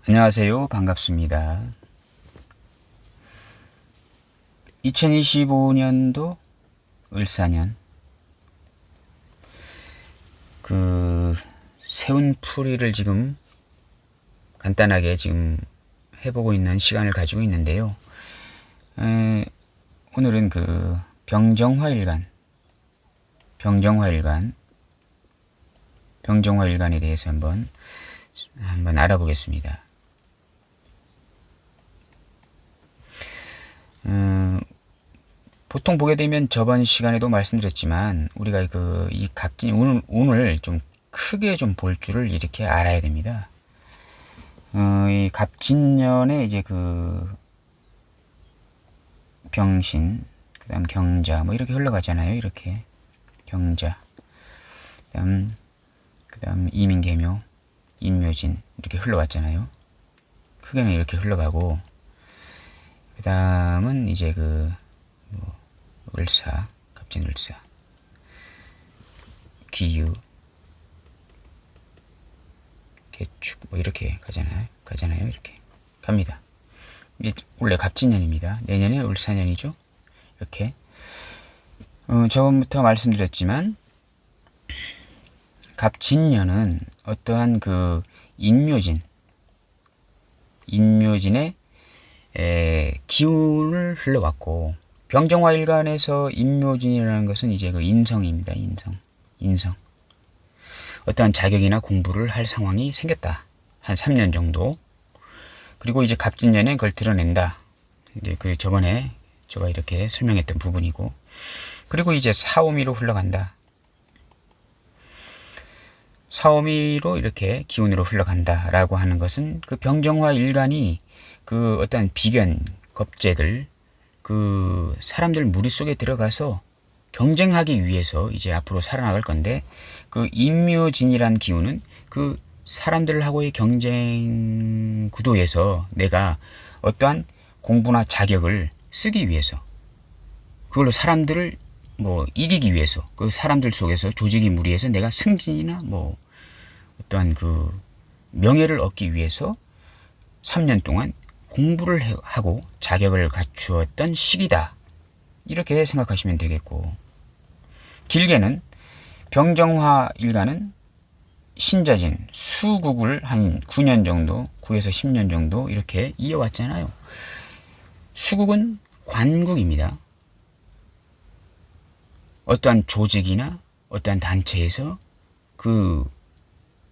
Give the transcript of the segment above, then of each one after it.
안녕하세요. 반갑습니다. 2025년도 을사년 세운풀이를 지금 간단하게 지금 해보고 있는 시간을 가지고 있는데요. 오늘은 병정화일간에 대해서 한번 알아보겠습니다. 보통 보게 되면 저번 시간에도 말씀드렸지만 우리가 이 갑진 운을 좀 크게 좀 볼 줄을 이렇게 알아야 됩니다. 이 갑진년에 이제 병신, 그다음 경자 뭐 이렇게 흘러가잖아요. 이렇게 경자, 그다음 이민개묘, 인묘진 이렇게 흘러갔잖아요. 크게는 이렇게 흘러가고, 그 다음은 이제 을사, 갑진을사, 기유, 개축 뭐 이렇게 가잖아요. 이렇게 갑니다. 이게 원래 갑진년입니다. 내년에 을사년이죠. 이렇게 저번부터 말씀드렸지만 갑진년은 어떠한 인묘진의 기운을 흘러왔고, 병정화일간에서 인묘진이라는 것은 이제 인성입니다. 인성. 어떠한 자격이나 공부를 할 상황이 생겼다. 한 3년 정도. 그리고 이제 갑진년에 그걸 드러낸다. 이제 저번에 제가 이렇게 설명했던 부분이고, 그리고 이제 사오미로 흘러간다. 사오미로 이렇게 기운으로 흘러간다라고 하는 것은 병정화일간이 어떠한 비견, 겁재들, 사람들 무리 속에 들어가서 경쟁하기 위해서 이제 앞으로 살아나갈 건데, 인묘진이란 기운은 사람들하고의 경쟁 구도에서 내가 어떠한 공부나 자격을 쓰기 위해서, 그걸로 사람들을 이기기 위해서, 사람들 속에서 조직이 무리해서 내가 승진이나 어떠한 명예를 얻기 위해서 3년 동안 공부를 하고 자격을 갖추었던 시기다. 이렇게 생각하시면 되겠고, 길게는 병정화일간은 신자진, 수국을 한 9년 정도, 9에서 10년 정도 이렇게 이어왔잖아요. 수국은 관국입니다. 어떠한 조직이나 어떠한 단체에서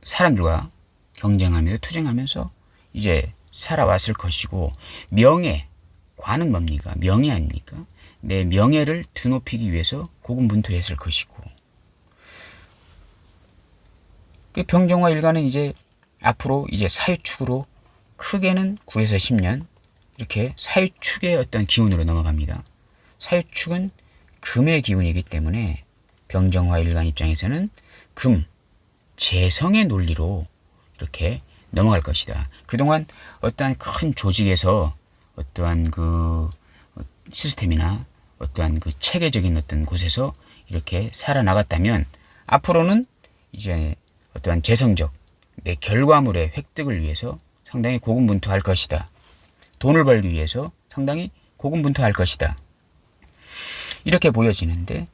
사람들과 경쟁하면서 투쟁하면서 이제 살아왔을 것이고, 명예, 관은 뭡니까? 명예 아닙니까? 내 명예를 드높이기 위해서 고군분투했을 것이고, 병정화일간은 이제 앞으로 이제 사유축으로 크게는 9에서 10년 이렇게 사유축의 어떤 기운으로 넘어갑니다. 사유축은 금의 기운이기 때문에 병정화일간 입장에서는 금, 재성의 논리로 이렇게 넘어갈 것이다. 그동안 어떠한 큰 조직에서 어떠한 시스템이나 어떠한 체계적인 어떤 곳에서 이렇게 살아나갔다면, 앞으로는 이제 어떠한 재성적 내 결과물의 획득을 위해서 상당히 고군분투할 것이다. 돈을 벌기 위해서 상당히 고군분투할 것이다. 이렇게 보여지는데,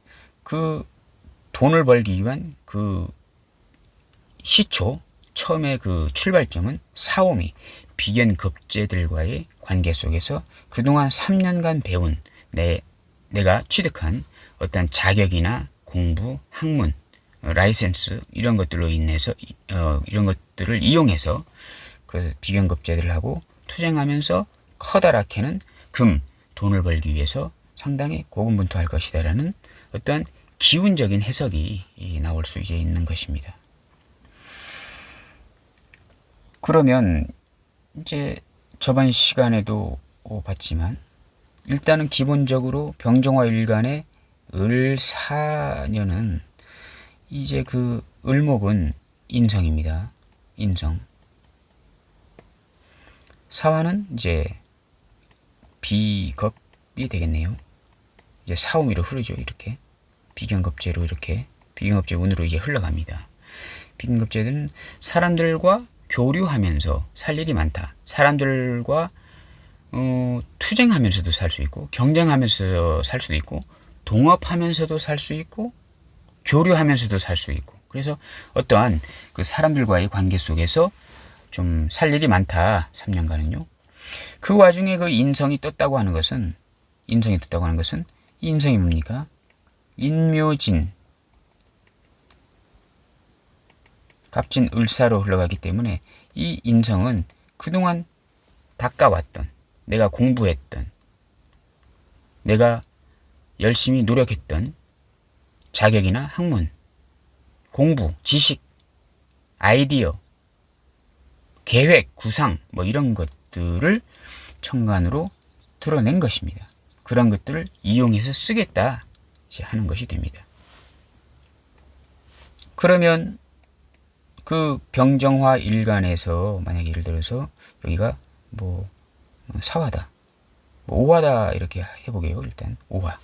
돈을 벌기 위한 시초, 처음에 출발점은 사오미, 비견급제들과의 관계 속에서 그동안 3년간 배운 내가 취득한 어떤 자격이나 공부, 학문, 라이센스 이런 것들로 인해서 이런 것들을 이용해서 비견급제들하고 투쟁하면서 커다랗게는 돈을 벌기 위해서 상당히 고군분투할 것이다라는 어떤 기운적인 해석이 나올 수 이제 있는 것입니다. 그러면 이제 저번 시간에도 봤지만, 일단은 기본적으로 병정화일간의 을사년은 이제 을목은 인성입니다. 인성. 사화는 이제 비겁이 되겠네요. 이제 사오미로 흐르죠. 이렇게 비견급제로, 이렇게 비견급제 운으로 이제 흘러갑니다. 비견급제들은 사람들과 교류하면서 살 일이 많다. 사람들과 투쟁하면서도 살 수 있고, 경쟁하면서 살 수도 있고, 동업하면서도 살 수 있고, 교류하면서도 살 수 있고. 그래서 어떠한 그 사람들과의 관계 속에서 좀 살 일이 많다. 3년간은요. 그 와중에 그 인성이 떴다고 하는 것은, 인성이 뭡니까? 인묘진, 갑진 을사로 흘러가기 때문에 이 인성은 그동안 닦아왔던, 내가 공부했던, 내가 열심히 노력했던 자격이나 학문, 공부, 지식, 아이디어, 계획, 구상 뭐 이런 것들을 천간으로 드러낸 것입니다. 그런 것들을 이용해서 쓰겠다 하는 것이 됩니다. 그러면 그 병정화 일간에서 만약에 예를 들어서 여기가 뭐 사화다, 뭐 오화다 이렇게 해보게요. 일단 오화.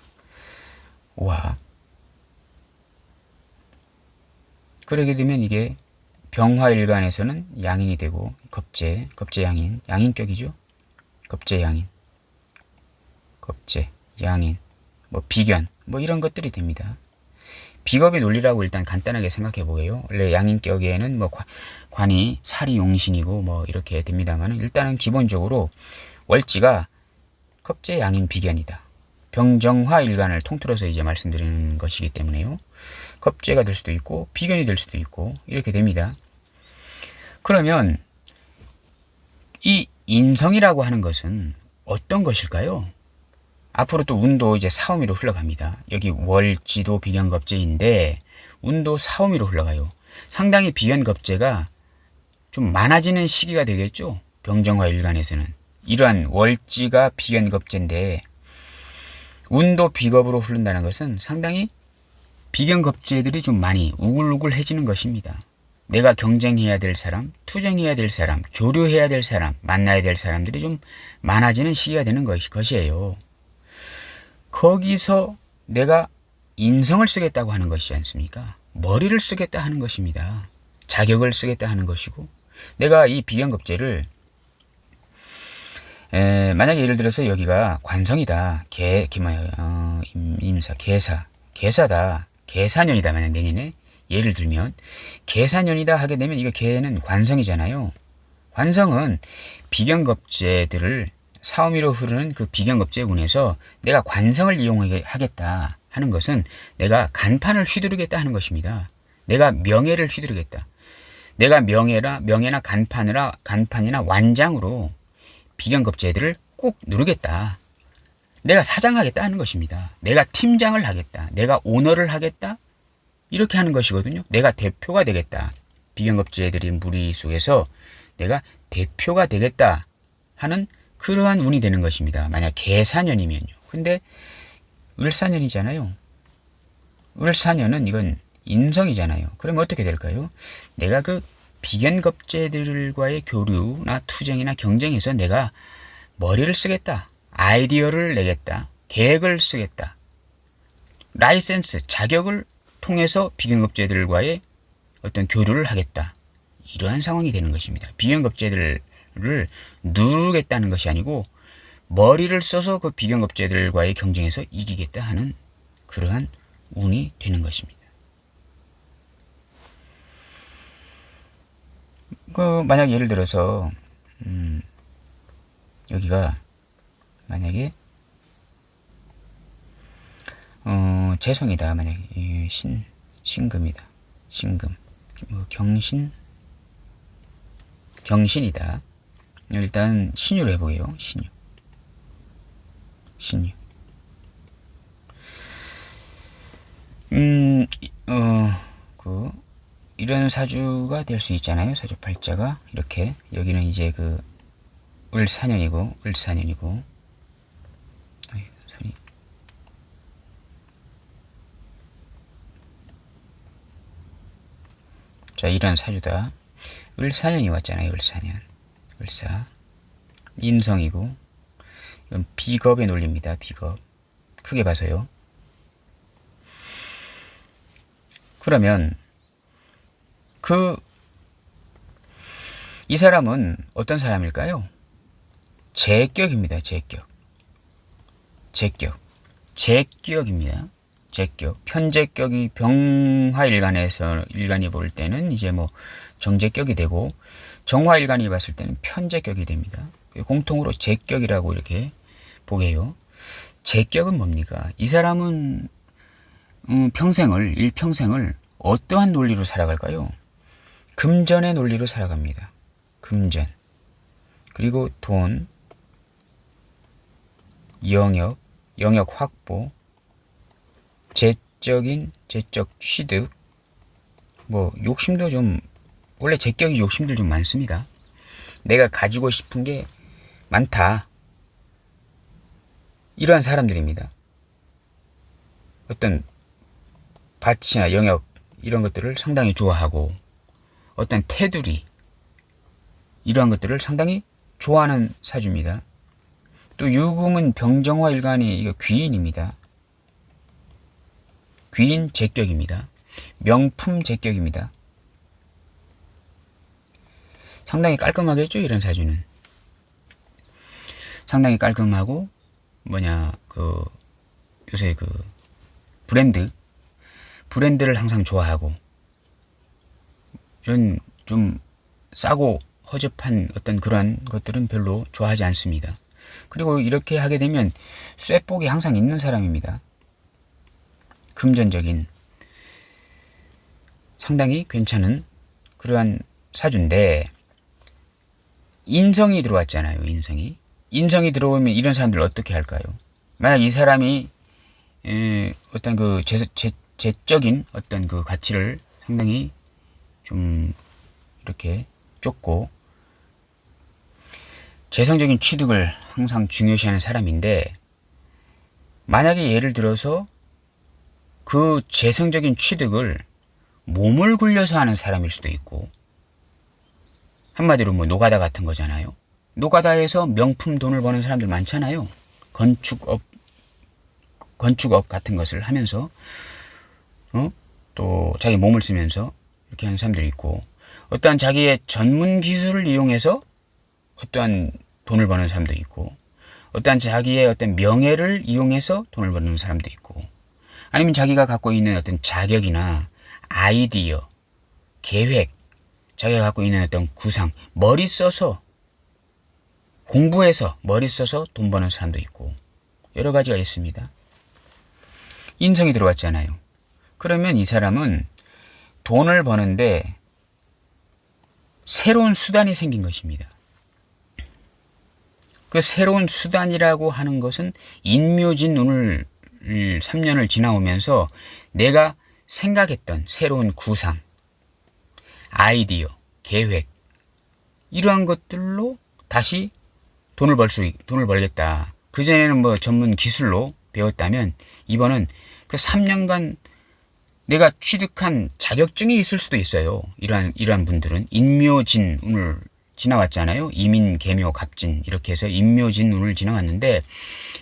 그러게 되면 이게 병화일간에서는 양인이 되고 겁재양인, 양인격이죠. 겁재양인, 양인, 뭐 비견, 뭐 이런 것들이 됩니다. 비겁의 논리라고 일단 간단하게 생각해 보게요. 원래 양인격에는 뭐 관이 살이 용신이고 뭐 이렇게 됩니다만 일단은 기본적으로 월지가 겁재 양인 비견이다. 병정화 일간을 통틀어서 이제 말씀드리는 것이기 때문에요. 겁재가 될 수도 있고 비견이 될 수도 있고 이렇게 됩니다. 그러면 이 인성이라고 하는 것은 어떤 것일까요? 앞으로 또 운도 이제 사오미로 흘러갑니다. 여기 월지도 비견겁재인데 운도 사오미로 흘러가요. 상당히 비견겁재가 좀 많아지는 시기가 되겠죠. 병정화 일간에서는. 이러한 월지가 비견겁재인데 운도 비겁으로 흐른다는 것은 상당히 비견겁재들이 좀 많이 우글우글해지는 것입니다. 내가 경쟁해야 될 사람, 투쟁해야 될 사람, 교류해야 될 사람, 만나야 될 사람들이 좀 많아지는 시기가 되는 것이에요. 거기서 내가 인성을 쓰겠다고 하는 것이지 않습니까? 머리를 쓰겠다 하는 것입니다. 자격을 쓰겠다 하는 것이고, 내가 이 비견겁재를 만약에 예를 들어서 여기가 관성이다, 임사, 계사다, 계사년이다. 만약 내년에 예를 들면 계사년이다 하게 되면 이거 계는 관성이잖아요. 관성은 비견겁재들을 사오미로 흐르는 그 비견겁재 운에서 내가 관성을 이용하겠다 하는 것은 내가 간판을 휘두르겠다 하는 것입니다. 내가 명예를 휘두르겠다. 내가 명예나 간판이나 완장으로 비견겁재들을 꾹 누르겠다. 내가 사장하겠다 하는 것입니다. 내가 팀장을 하겠다. 내가 오너를 하겠다. 이렇게 하는 것이거든요. 내가 대표가 되겠다. 비견겁재들이 무리 속에서 내가 대표가 되겠다 하는 그러한 운이 되는 것입니다. 만약 계사년이면요. 근데 을사년이잖아요. 을사년은 이건 인성이잖아요. 그러면 어떻게 될까요? 내가 그 비견겁재들과의 교류나 투쟁이나 경쟁에서 내가 머리를 쓰겠다. 아이디어를 내겠다. 계획을 쓰겠다. 라이센스, 자격을 통해서 비견겁재들과의 어떤 교류를 하겠다. 이러한 상황이 되는 것입니다. 비견겁재들을 누르겠다는 것이 아니고 머리를 써서 그 비견겁재들과의 경쟁에서 이기겠다 하는 그러한 운이 되는 것입니다. 만약 예를 들어서 여기가 만약에 재성이다. 만약에 신금이다. 신금. 뭐 경신이다. 일단 신유로 해보게요. 신유. 이런 사주가 될 수 있잖아요. 사주 팔자가 이렇게 여기는 이제 그 을사년이고 자, 이런 사주다. 을사년이 왔잖아요. 을사. 인성이고 이건 비겁의 논리입니다. 비겁. 크게 봐서요. 그러면 이 사람은 어떤 사람일까요? 제격입니다. 제격. 제격. 제격입니다. 제격. 편제격이 병화일간에서 일간이 볼 때는 이제 뭐 정제격이 되고 정화일간이 봤을 때는 편제격이 됩니다. 공통으로 제격이라고 이렇게 보게요. 제격은 뭡니까? 이 사람은 일평생을 어떠한 논리로 살아갈까요? 금전의 논리로 살아갑니다. 금전. 그리고 돈, 영역 확보, 재적 취득, 뭐 욕심도 좀, 원래 제격이 욕심들 좀 많습니다. 내가 가지고 싶은 게 많다. 이러한 사람들입니다. 어떤 밭이나 영역 이런 것들을 상당히 좋아하고 어떤 테두리 이러한 것들을 상당히 좋아하는 사주입니다. 또 유금은 병정화 일간이 이거 귀인입니다. 귀인 제격입니다. 명품 제격입니다. 상당히 깔끔하겠죠, 이런 사주는. 상당히 깔끔하고 요새 브랜드를 항상 좋아하고 이런 좀 싸고 허접한 어떤 그러한 것들은 별로 좋아하지 않습니다. 그리고 이렇게 하게 되면 쇠복이 항상 있는 사람입니다. 금전적인 상당히 괜찮은 그러한 사주인데 인성이 들어왔잖아요. 인성이 들어오면 이런 사람들 어떻게 할까요? 만약 이 사람이 어떤 그 재적인 어떤 그 가치를 상당히 좀 이렇게 쫓고 재성적인 취득을 항상 중요시하는 사람인데 만약에 예를 들어서 그 재성적인 취득을 몸을 굴려서 하는 사람일 수도 있고 한마디로 뭐 노가다 같은 거잖아요. 노가다에서 명품 돈을 버는 사람들 많잖아요. 건축업 같은 것을 하면서 또 자기 몸을 쓰면서 이렇게 하는 사람들이 있고 어떠한 자기의 전문 기술을 이용해서 어떠한 돈을 버는 사람도 있고 어떠한 자기의 어떤 명예를 이용해서 돈을 버는 사람도 있고 아니면 자기가 갖고 있는 어떤 자격이나 아이디어, 계획, 자기가 갖고 있는 어떤 구상, 머리 써서 공부해서 머리 써서 돈 버는 사람도 있고 여러 가지가 있습니다. 인성이 들어왔잖아요. 그러면 이 사람은 돈을 버는데 새로운 수단이 생긴 것입니다. 그 새로운 수단이라고 하는 것은 인묘진 운을 3년을 지나오면서 내가 생각했던 새로운 구상, 아이디어, 계획 이러한 것들로 다시 돈을 벌겠다. 그전에는 뭐 전문 기술로 배웠다면 이번은 그 3년간 내가 취득한 자격증이 있을 수도 있어요. 이러한 분들은 인묘진 운을 지나왔잖아요. 이민, 계묘, 갑진 이렇게 해서 인묘진 운을 지나왔는데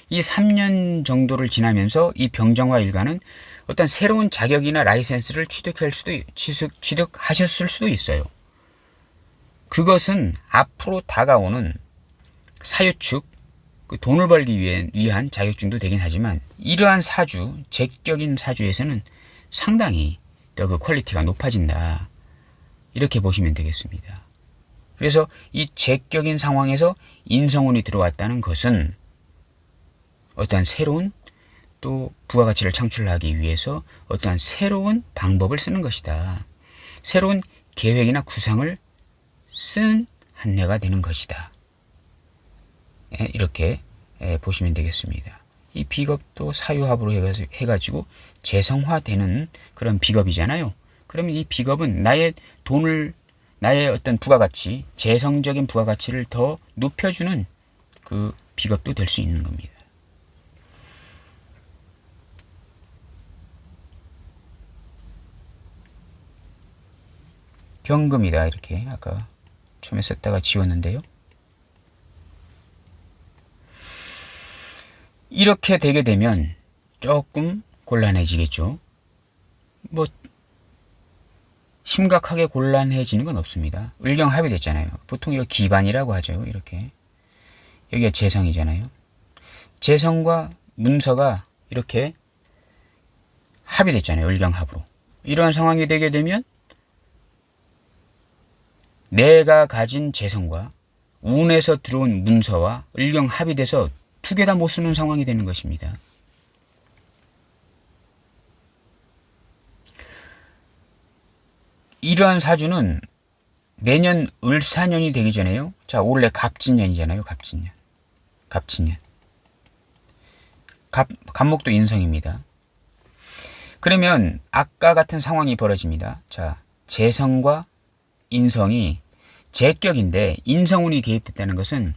이 3년 정도를 지나면서 이 병정화 일간은 어떤 새로운 자격이나 라이센스를 취득하셨을 수도 있어요. 그것은 앞으로 다가오는 사유축, 그 돈을 벌기 위한 자격증도 되긴 하지만 이러한 사주, 제격인 사주에서는 상당히 더 그 퀄리티가 높아진다. 이렇게 보시면 되겠습니다. 그래서 이 제격인 상황에서 인성운이 들어왔다는 것은 어떠한 새로운 또 부가가치를 창출하기 위해서 어떠한 새로운 방법을 쓰는 것이다. 새로운 계획이나 구상을 쓴 한 해가 되는 것이다. 이렇게 보시면 되겠습니다. 이 비겁도 사유합으로 해가지고 재성화되는 그런 비겁이잖아요. 그러면 이 비겁은 나의 어떤 부가가치, 재성적인 부가가치를 더 높여주는 그 비겁도 될 수 있는 겁니다. 경금이다. 이렇게 아까 처음에 썼다가 지웠는데요. 이렇게 되게 되면 조금 곤란해지겠죠. 뭐 심각하게 곤란해지는 건 없습니다. 을경 합의됐잖아요. 보통 이거 기반이라고 하죠. 이렇게. 여기가 재성이잖아요. 재성과 문서가 이렇게 합의됐잖아요. 을경합으로. 이러한 상황이 되게 되면 내가 가진 재성과 운에서 들어온 문서와 을경 합의돼서 두 개 다 못 쓰는 상황이 되는 것입니다. 이러한 사주는 내년 을사년이 되기 전에요. 자, 원래 갑진년이잖아요. 갑진년. 갑목도 인성입니다. 그러면 아까 같은 상황이 벌어집니다. 자, 재성과 인성이 제격인데 인성운이 개입됐다는 것은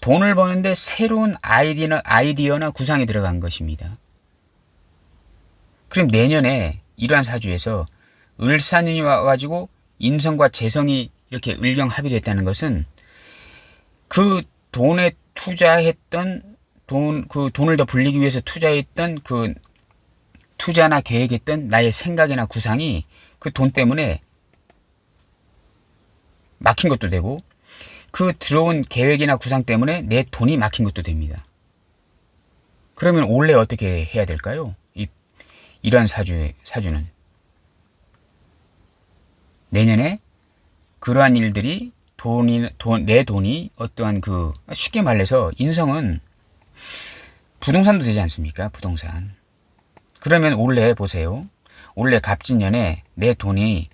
돈을 버는데 새로운 아이디어나 구상이 들어간 것입니다. 그럼 내년에 이러한 사주에서 을사년이 와가지고 인성과 재성이 이렇게 을경 합의됐다는 것은 그 돈에 투자했던 그 돈을 더 불리기 위해서 투자했던 그 투자나 계획했던 나의 생각이나 구상이 그 돈 때문에 막힌 것도 되고 그 들어온 계획이나 구상 때문에 내 돈이 막힌 것도 됩니다. 그러면 원래 어떻게 해야 될까요? 이러한 사주는 내년에 그러한 일들이 내 돈이 어떠한 쉽게 말해서 인성은 부동산도 되지 않습니까? 부동산. 그러면 올해 보세요. 올해 갑진년에 내 돈이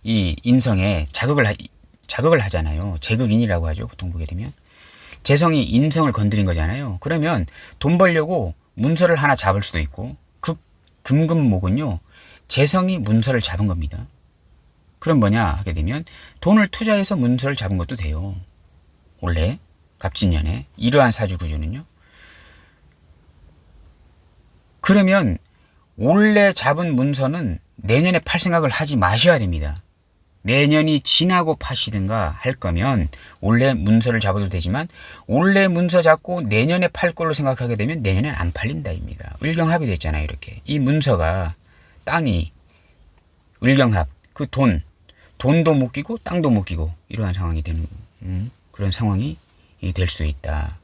이 인성에 자극을 하잖아요. 제극인이라고 하죠. 보통 보게 되면. 재성이 인성을 건드린 거잖아요. 그러면 돈 벌려고 문서를 하나 잡을 수도 있고 그 금금목은요. 재성이 문서를 잡은 겁니다. 그럼 뭐냐 하게 되면 돈을 투자해서 문서를 잡은 것도 돼요. 원래 갑진년에 이러한 사주 구조는요. 그러면 원래 잡은 문서는 내년에 팔 생각을 하지 마셔야 됩니다. 내년이 지나고 파시든가 할 거면 원래 문서를 잡아도 되지만 원래 문서 잡고 내년에 팔 걸로 생각하게 되면 내년엔 안 팔린다입니다. 을경합이 됐잖아요. 이렇게 이 문서가 땅이 을경합 그 돈도 묶이고 땅도 묶이고 이러한 상황이 되는 그런 상황이 될 수도 있다.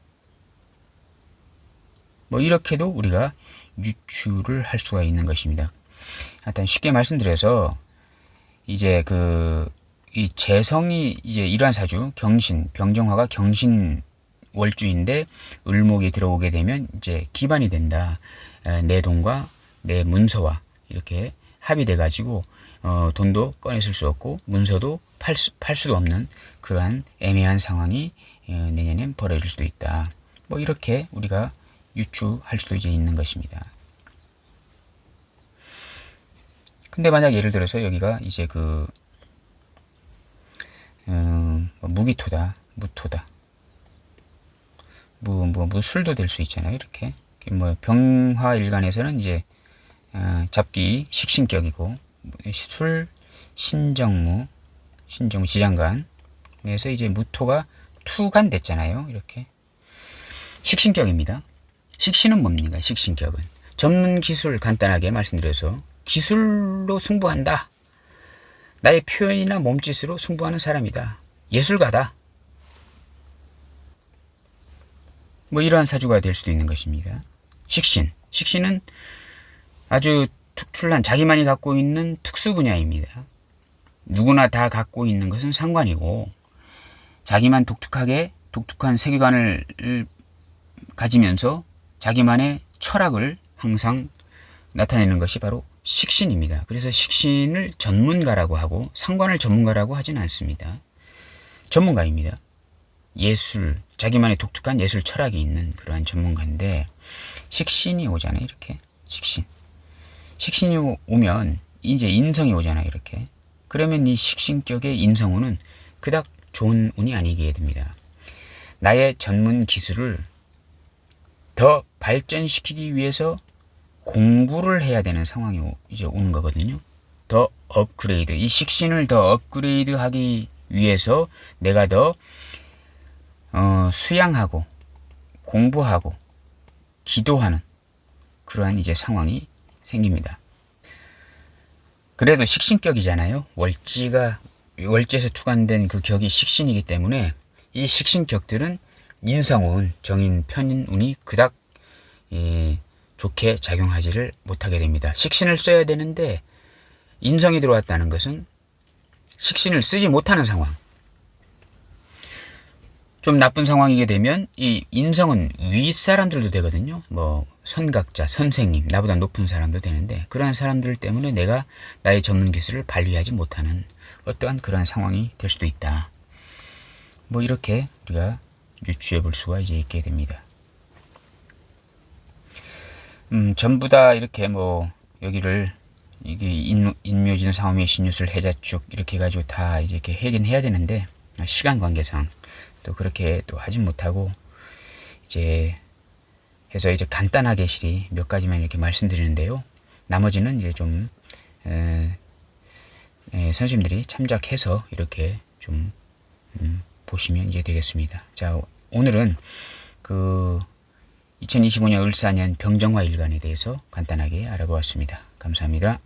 뭐 이렇게도 우리가 유추를 할 수가 있는 것입니다. 하여튼 쉽게 말씀드려서 이제 이 재성이 이제 이러한 사주 경신 병정화가 경신 월주인데 을목이 들어오게 되면 이제 기반이 된다. 내 돈과 내 문서와 이렇게 합의돼 가지고 돈도 꺼내쓸 수 없고 문서도 팔 수도 없는 그러한 애매한 상황이 내년엔 벌어질 수도 있다. 뭐 이렇게 우리가 유추할 수도 이제 있는 것입니다. 근데 만약 예를 들어서 여기가 이제 무기토다, 무토다, 무술도 될 수 있잖아요. 이렇게 뭐 병화일간에서는 이제 잡기 식신격이고 술 신정무 지장간 그래서 이제 무토가 투간 됐잖아요. 이렇게 식신격입니다. 식신은 뭡니까? 식신격은 전문 기술 간단하게 말씀드려서 기술로 승부한다. 나의 표현이나 몸짓으로 승부하는 사람이다. 예술가다. 뭐 이러한 사주가 될 수도 있는 것입니다. 식신은 아주 특출난 자기만이 갖고 있는 특수 분야입니다. 누구나 다 갖고 있는 것은 상관이고 자기만 독특한 세계관을 가지면서 자기만의 철학을 항상 나타내는 것이 바로 식신입니다. 그래서 식신을 전문가라고 하고 상관을 전문가라고 하진 않습니다. 전문가입니다. 자기만의 독특한 예술 철학이 있는 그러한 전문가인데 식신이 오잖아요. 이렇게 식신이 오면 이제 인성이 오잖아요. 이렇게 그러면 이 식신격의 인성운은 그닥 좋은 운이 아니게 됩니다. 나의 전문 기술을 더 발전시키기 위해서 공부를 해야 되는 상황이 이제 오는 거거든요. 더 업그레이드, 이 식신을 더 업그레이드 하기 위해서 내가 더 수양하고 공부하고 기도하는 그러한 이제 상황이 생깁니다. 그래도 식신격이잖아요. 월지에서 투관된 그 격이 식신이기 때문에 이 식신격들은 인성운, 정인, 편인운이 그닥 좋게 작용하지를 못하게 됩니다. 식신을 써야 되는데 인성이 들어왔다는 것은 식신을 쓰지 못하는 상황. 좀 나쁜 상황이게 되면 이 인성은 윗사람들도 되거든요. 뭐 선각자, 선생님, 나보다 높은 사람도 되는데 그러한 사람들 때문에 내가 나의 전문 기술을 발휘하지 못하는 어떠한 그러한 상황이 될 수도 있다. 뭐 이렇게 우리가 유추해 볼 수가 이제 있게 됩니다. 전부 다 이렇게 뭐 여기를 이게 인묘진, 상호묘, 신유술, 해자축 이렇게 해가지고 다 이제 이렇게 하긴 해야 되는데 시간 관계상 또 그렇게 또 하진 못하고 이제 해서 이제 간단하게 실이 몇 가지만 이렇게 말씀드리는데요. 나머지는 이제 좀 선생님들이 참작해서 이렇게 좀 보시면 이제 되겠습니다. 자, 오늘은 그 2025년 을사년 병정화 일간에 대해서 간단하게 알아보았습니다. 감사합니다.